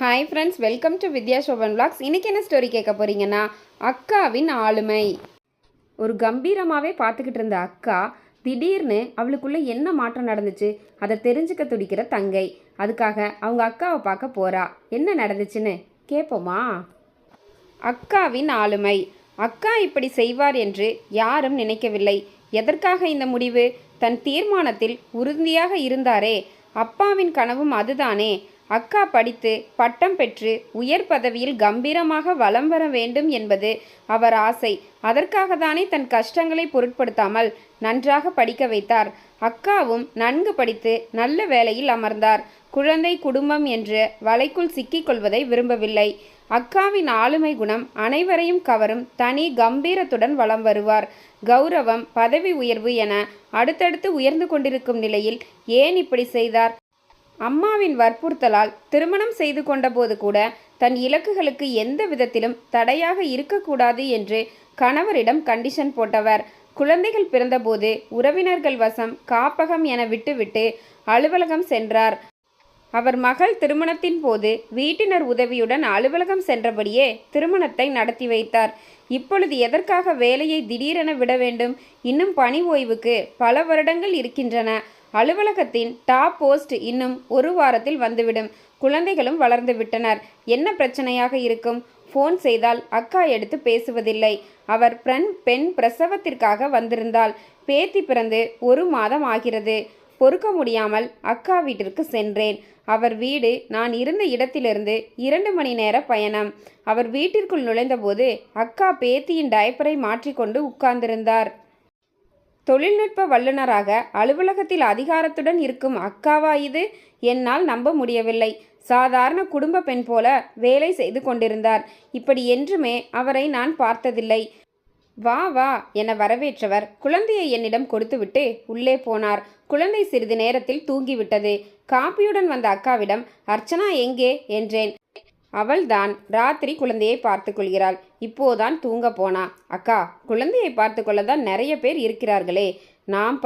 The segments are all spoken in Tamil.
Hi friends, welcome to Vidya Shoban vlogs. இன்றைக்கி என்ன ஸ்டோரி கேட்க போகிறீங்கன்னா, அக்காவின் ஆளுமை. ஒரு கம்பீரமாகவே பார்த்துக்கிட்டு இருந்த அக்கா திடீர்னு அவளுக்குள்ளே என்ன மாற்றம் நடந்துச்சு அதை தெரிஞ்சுக்க துடிக்கிற தங்கை. அதுக்காக அவங்க அக்காவை பார்க்க போகிறா. என்ன நடந்துச்சுன்னு கேட்போமா? அக்காவின் ஆளுமை. அக்கா இப்படி செய்வார் என்று யாரும் நினைக்கவில்லை. எதற்காக இந்த முடிவு? தன் தீர்மானத்தில் உறுதியாக இருந்தாரே, அப்பாவின் கனவும் அதுதானே. அக்கா படித்து பட்டம் பெற்று உயர் பதவியில் கம்பீரமாக வலம் வர வேண்டும் என்பது அவர் ஆசை. அதற்காக தானே தன் கஷ்டங்களை பொருட்படுத்தாமல் நன்றாக படிக்க வைத்தார். அக்காவும் நன்கு படித்து நல்ல வேலையில் அமர்ந்தார். குழந்தை குடும்பம் என்ற வலைக்குள் சிக்கிக்கொள்வதை விரும்பவில்லை. அக்காவின் ஆளுமை குணம் அனைவரையும் கவரும். தனி கம்பீரத்துடன் வலம் வருவார். கௌரவம், பதவி உயர்வு என அடுத்தடுத்து உயர்ந்து கொண்டிருக்கும் நிலையில் ஏன் இப்படி செய்தார்? அம்மாவின் வற்புறுத்தலால் திருமணம் செய்து கொண்டபோது கூட தன் இலக்குகளுக்கு எந்த விதத்திலும் தடையாக இருக்கக்கூடாது என்று கணவரிடம் கண்டிஷன் போட்டவர். குழந்தைகள் பிறந்தபோது உறவினர்கள் வசம் காப்பகம் என விட்டுவிட்டு அலுவலகம் சென்றார். அவர் மகள் திருமணத்தின் போது வீட்டினர் உதவியுடன் அலுவலகம் சென்றபடியே திருமணத்தை நடத்தி வைத்தார். இப்பொழுது எதற்காக வேலையை திடீரென விட வேண்டும்? இன்னும் பணி ஓய்வுக்கு பல வருடங்கள் இருக்கின்றன. அலுவலகத்தின் டாப் போஸ்ட் இன்னும் ஒரு வாரத்தில் வந்துவிடும். குழந்தைகளும் வளர்ந்து விட்டனர். என்ன பிரச்சனையாக இருக்கும்? ஃபோன் செய்தால் அக்கா எடுத்து பேசுவதில்லை. அவர் பெண் பிரசவத்திற்காக வந்திருந்தால் பேத்தி பிறந்து 1 மாதம் ஆகிறது. பொறுக்க முடியாமல் அக்கா வீட்டிற்கு சென்றேன். அவர் வீடு நான் இருந்த இடத்திலிருந்து 2 மணி நேர பயணம். அவர் வீட்டிற்குள் நுழைந்தபோது அக்கா பேத்தியின் டயப்பரை மாற்றிக்கொண்டு உட்கார்ந்திருந்தார். தொழில்நுட்ப வல்லுநராக அலுவலகத்தில் அதிகாரத்துடன் இருக்கும் அக்காவா இது? என்னால் நம்ப முடியவில்லை. சாதாரண குடும்ப பெண் போல வேலை செய்து கொண்டிருந்தார். இப்படி என்றுமே அவரை நான் பார்த்ததில்லை. வா வா என வரவேற்றவர் குழந்தையை என்னிடம் கொடுத்துவிட்டு உள்ளே போனார். குழந்தை சிறிது நேரத்தில் தூங்கிவிட்டது. காப்பியுடன் வந்த அக்காவிடம், அர்ச்சனா எங்கே என்றேன். அவள்தான் ராத்திரி குழந்தையை பார்த்து கொள்கிறாள். இப்போதான் தூங்க போனா. அக்கா, குழந்தையை பார்த்து கொள்ளதான் நிறைய பேர் இருக்கிறார்களே, நாம்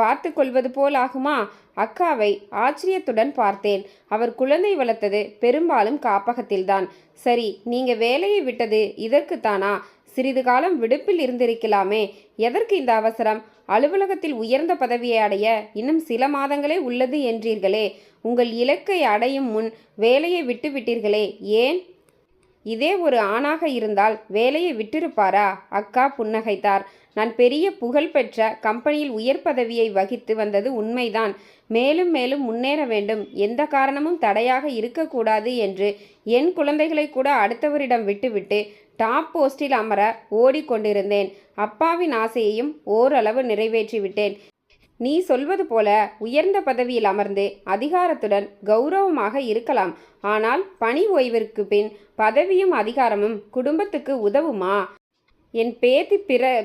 பார்த்து கொள்வது போல் ஆகுமா? அக்காவை ஆச்சரியத்துடன் பார்த்தேன். அவர் குழந்தை வளர்த்தது பெரும்பாலும் காப்பகத்தில்தான். சரி, நீங்க வேலையை விட்டது இதற்குத்தானா? சிறிது காலம் விடுப்பில் இருந்திருக்கலாமே. எதற்கு இந்த அவசரம்? அலுவலகத்தில் உயர்ந்த பதவியை அடைய இன்னும் சில மாதங்களே உள்ளது என்றீர்களே. உங்கள் இலக்கை அடையும் முன் வேலையை விட்டு விட்டீர்களே, ஏன்? இதே ஒரு ஆணாக இருந்தால் வேலையை விட்டிருப்பாரா? அக்கா புன்னகைத்தார். நான் பெரிய புகழ்பெற்ற கம்பெனியில் உயர் பதவியை வகித்து வந்தது உண்மைதான். மேலும் மேலும் முன்னேற வேண்டும், எந்த காரணமும் தடையாக இருக்கக்கூடாது என்று என் குழந்தைகளை கூட அடுத்தவரிடம் விட்டுவிட்டு டாப் போஸ்டில் அமர ஓடிக்கொண்டிருந்தேன். அப்பாவின் ஆசையையும் ஓரளவு நிறைவேற்றிவிட்டேன். நீ சொல்வது போல உயர்ந்த பதவியில் அமர்ந்து அதிகாரத்துடன் கௌரவமாக இருக்கலாம். ஆனால் பணி ஓய்விற்கு பின் பதவியும் அதிகாரமும் குடும்பத்துக்கு உதவுமா? என் பேத்தி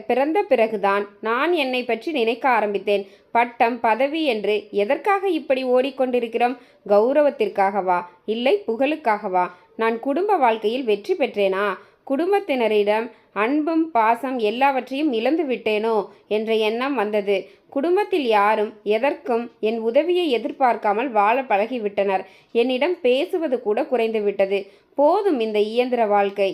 பிறந்த பிறகுதான் நான் என்னை பற்றி நினைக்க ஆரம்பித்தேன். பட்டம், பதவி என்று எதற்காக இப்படி ஓடிக்கொண்டிருக்கிறோம்? கௌரவத்திற்காகவா? இல்லை புகழுக்காகவா? நான் குடும்ப வாழ்க்கையில் வெற்றி பெற்றேனா? குடும்பத்தினரிடம் அன்பும் பாசம் எல்லாவற்றையும் இழந்து விட்டேனோ என்ற எண்ணம் வந்தது. குடும்பத்தில் யாரும் எதற்கும் என் உதவியை எதிர்பார்க்காமல் வாழ பழகிவிட்டனர். என்னிடம் பேசுவது கூட குறைந்துவிட்டது. போதும் இந்த இயந்திர வாழ்க்கை.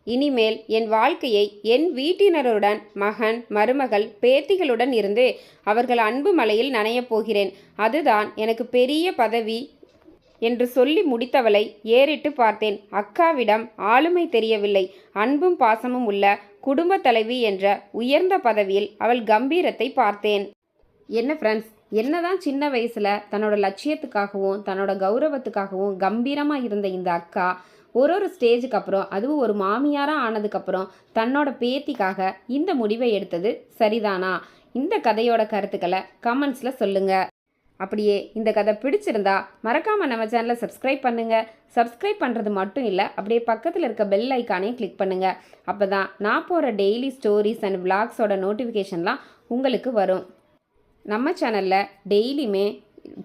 இனிமேல் என் வாழ்க்கையை என் வீட்டினருடன், மகன், மருமகள், பேத்திகளுடன் இருந்து அவர்கள் அன்பு மலையில் நனையப் போகிறேன். அதுதான் எனக்கு பெரிய பதவி என்று சொல்லி முடித்தவளை ஏறிட்டு பார்த்தேன். அக்காவிடம் ஆளுமை தெரியவில்லை. அன்பும் பாசமும் உள்ள குடும்ப தலைவி என்ற உயர்ந்த பதவியில் அவள் கம்பீரத்தை பார்த்தேன். என்ன ஃப்ரெண்ட்ஸ், என்னதான் சின்ன வயசில் தன்னோட லட்சியத்துக்காகவும் தன்னோட கௌரவத்துக்காகவும் கம்பீரமாக இருந்த இந்த அக்கா ஒரு ஸ்டேஜுக்கு அப்புறம், அதுவும் ஒரு மாமியாராக ஆனதுக்கப்புறம் தன்னோட பேத்திக்காக இந்த முடிவை எடுத்தது சரிதானா? இந்த கதையோட கருத்துக்களை கமெண்ட்ஸில் சொல்லுங்கள். அப்படியே இந்த கதை பிடிச்சிருந்தா மறக்காமல் நம்ம சேனலை சப்ஸ்கிரைப் பண்ணுங்கள். சப்ஸ்கிரைப் பண்ணுறது மட்டும் இல்லை, அப்படியே பக்கத்தில் இருக்க பெல் ஐக்கானையும் கிளிக் பண்ணுங்கள். அப்போ தான் நான் போகிற டெய்லி ஸ்டோரிஸ் அண்ட் விளாக்ஸோட நோட்டிஃபிகேஷன்லாம் உங்களுக்கு வரும். நம்ம சேனலில் டெய்லியுமே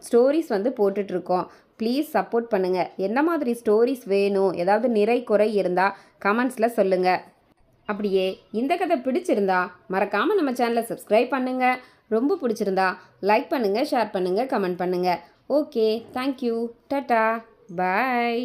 ஸ்டோரிஸ் போட்டுட்ருக்கோம். ப்ளீஸ் சப்போர்ட் பண்ணுங்கள். என்ன மாதிரி ஸ்டோரிஸ் வேணும், ஏதாவது நிறை குறை இருந்தால் கமெண்ட்ஸில் சொல்லுங்கள். அப்படியே இந்த கதை பிடிச்சிருந்தா மறக்காமல் நம்ம சேனலை சப்ஸ்கிரைப் பண்ணுங்கள். ரொம்ப பிடிச்சிருந்தா லைக் பண்ணுங்கள், ஷேர் பண்ணுங்கள், கமெண்ட் பண்ணுங்கள். ஓகே, தேங்க்யூ, டாடா, பாய்.